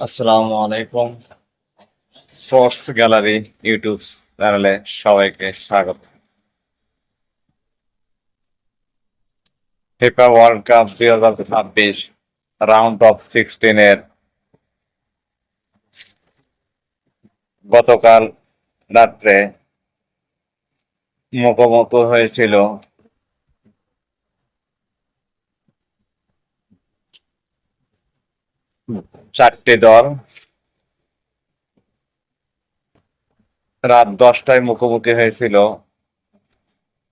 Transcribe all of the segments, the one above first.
আসসালামু আলাইকুম। Sports gallery YouTube চ্যানেলে সবাইকে স্বাগত। FIFA world cup 2026 round of 16 এর গতকাল রাত্রে মুখোমুখি হয়েছিল চারটি দল। রাত 10টায় মুখোমুখি হয়েছিল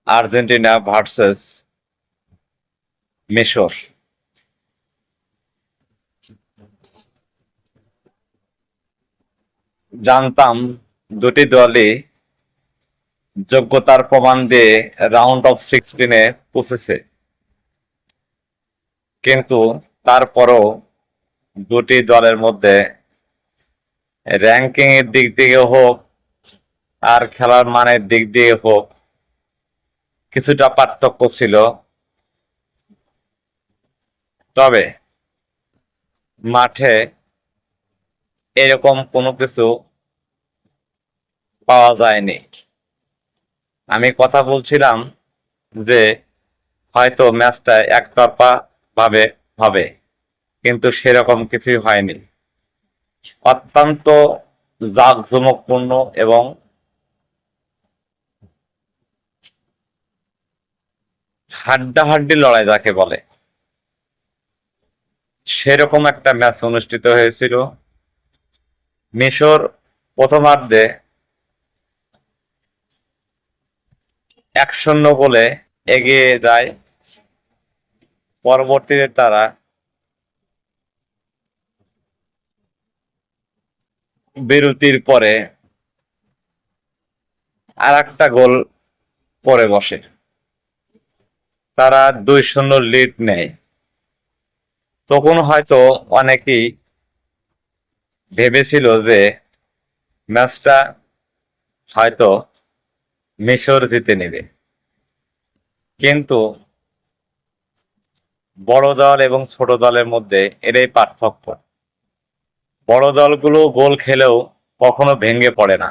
আর্জেন্টিনা ভার্সেস মিশর। জানতাম দুটি দলই যোগ্যতার প্রমাণ দিয়ে রাউন্ড অফ 16-এ পৌঁছেছে, কিন্তু তারপরও দুটি দলের মধ্যে র্যাঙ্কিং এর দিক দিয়ে হোক আর খেলার মানের দিক দিয়ে হোক কিছুটা পার্থক্য ছিল। তবে মাঠে এরকম কোনো কিছু পাওয়া যায়নি। আমি কথা বলছিলাম যে হয়তো ম্যাচটা একতরফা ভাবে হবে, কিন্তু সেরকম কিছুই হয়নি। অত্যন্ত জাঁকজমকপূর্ণ এবং হাড্ডাহাড্ডি লড়াই যাকে বলে সেরকম একটা ম্যাচ অনুষ্ঠিত হয়েছিল। মিশর প্রথমার্ধে 1-0 গোলে এগিয়ে যায়। পরবর্তীতে তারা বিরতির পরে আর একটা গোল পরে বসে, তারা 2-0 লিড নেয়। তখন হয়তো অনেকেই ভেবেছিল যে ম্যাচটা হয়তো মিশর জিতে নেবে, কিন্তু বড় দল এবং ছোট দলের মধ্যে এটাই পার্থক্য। বড় দলগুলো গোল খেলেও কখনো ভেঙে পড়ে না,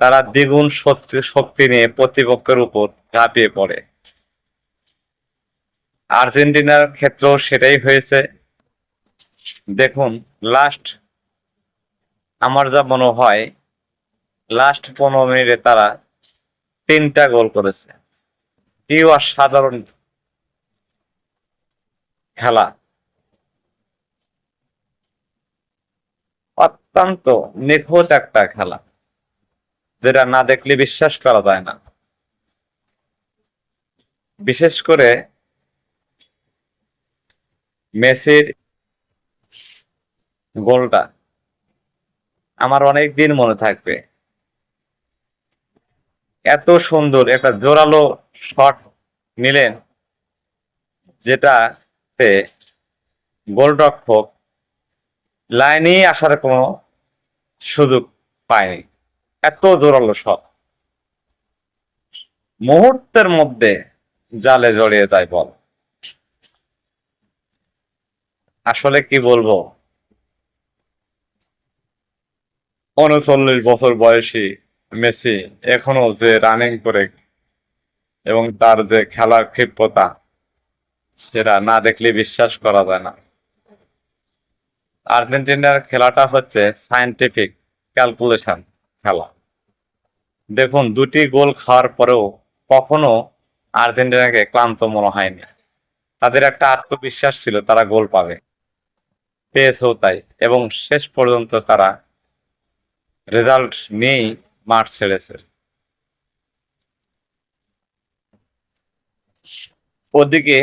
তারা দ্বিগুণ শক্তি নিয়ে প্রতিপক্ষের উপর ঝাঁপিয়ে পড়ে। আর্জেন্টিনার ক্ষেত্রেও সেটাই হয়েছে। দেখুন, আমার যা মনে হয় লাস্ট 15 মিনিটে তারা 3টা গোল করেছে। কি অসাধারণ খেলা! অত্যন্ত নিখুঁত একটা খেলা, যেটা না দেখলে বিশ্বাস করা যায় না। বিশেষ করে মেসির গোলটা আমার অনেক দিন মনে থাকবে। এত সুন্দর একটা জোরালো শট নিলেন, যেটাতে গোলরক্ষক লাইনেই আসার কোনো সুযোগ পায়নি। এত জোরালো শট, মুহূর্তের মধ্যে জালে জড়িয়ে যায় বল। আসলে কি বলবো, 39 বছর বয়সী মেসি এখনো যে রানিং করে এবং তার যে খেলার ক্ষিপ্রতা, সেটা না দেখলে বিশ্বাস করা যায় না। আর্জেন্টিনার খেলাটা হচ্ছে সায়েন্টিফিক ক্যালকুলেশন খেলা। দেখুন, দুটি গোল খাওয়ার পরেও কখনো আর্জেন্টিনাকে ক্লান্ত মনে হয়নি। তাদের একটা আত্মবিশ্বাস ছিল তারা গোল পাবে, পেয়েছেও তাই, এবং শেষ পর্যন্ত তারা রেজাল্ট নিয়েই মাঠ ছেড়েছে। ওদিকে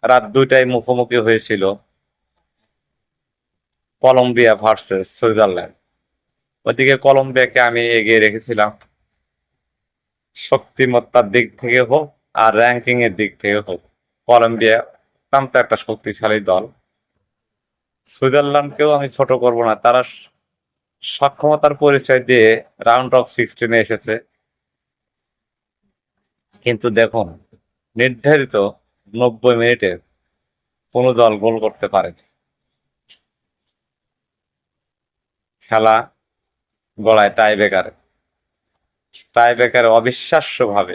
রাত 2টায় মুখোমুখি হয়েছিল কলম্বিয়া ভার্সেস সুইজারল্যান্ড। ওদিকে কলম্বিয়াকে আমি এগিয়ে রেখেছিলাম, শক্তিমত্তার দিক থেকে হোক আর র্যাঙ্কিং এর দিক থেকে হোক। কলম্বিয়া অত্যন্ত একটা শক্তিশালী দল। সুইজারল্যান্ডকেও আমি ছোট করব না, তারা সক্ষমতার পরিচয় দিয়ে রাউন্ড অফ 16-এ এসেছে। কিন্তু দেখুন, নির্ধারিত 90 মিনিটে কোনো দল গোল করতে পারেনি। খেলা গড়ায় টাই ব্রেকারে অবিশ্বাস্যভাবে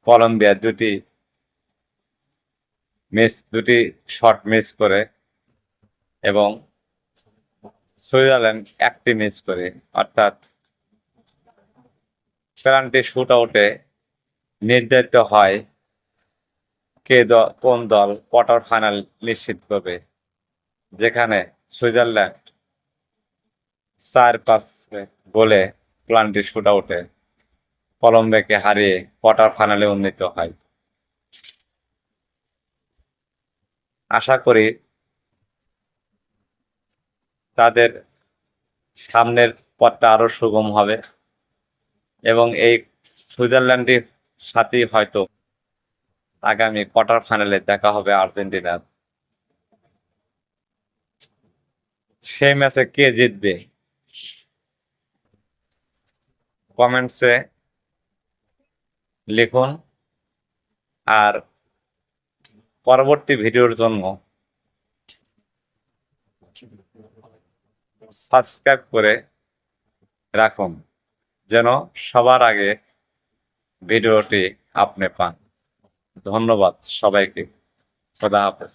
কলম্বিয়া দুটি শট মিস করে এবং সুইজারল্যান্ড একটি মিস করে, অর্থাৎ পেনাল্টি শুট আউটে নির্ধারিত হয় কোন দল কোয়ার্টার ফাইনাল নিশ্চিত করবে, যেখানে সুইজারল্যান্ড 4-5 গোলে পেনাল্টি শুট আউটে কলম্বিয়াকে হারিয়ে কোয়ার্টার ফাইনালে উন্নীত হয়। আশা করি তাদের সামনের পথটা আরো সুগম হবে এবং এই সুইজারল্যান্ডের সাথেই হয়তো আগামী কোয়ার্টার ফাইনালে দেখা হবে আর্জেন্টিনার। সেই ম্যাচে কে জিতবে কমেন্টসে লিখুন, আর পরবর্তী ভিডিওর জন্য সাবস্ক্রাইব করে রাখুন যেন সবার আগে ভিডিওটি আপনি পান। ধন্যবাদ সবাইকে। খোদা হাফেজ।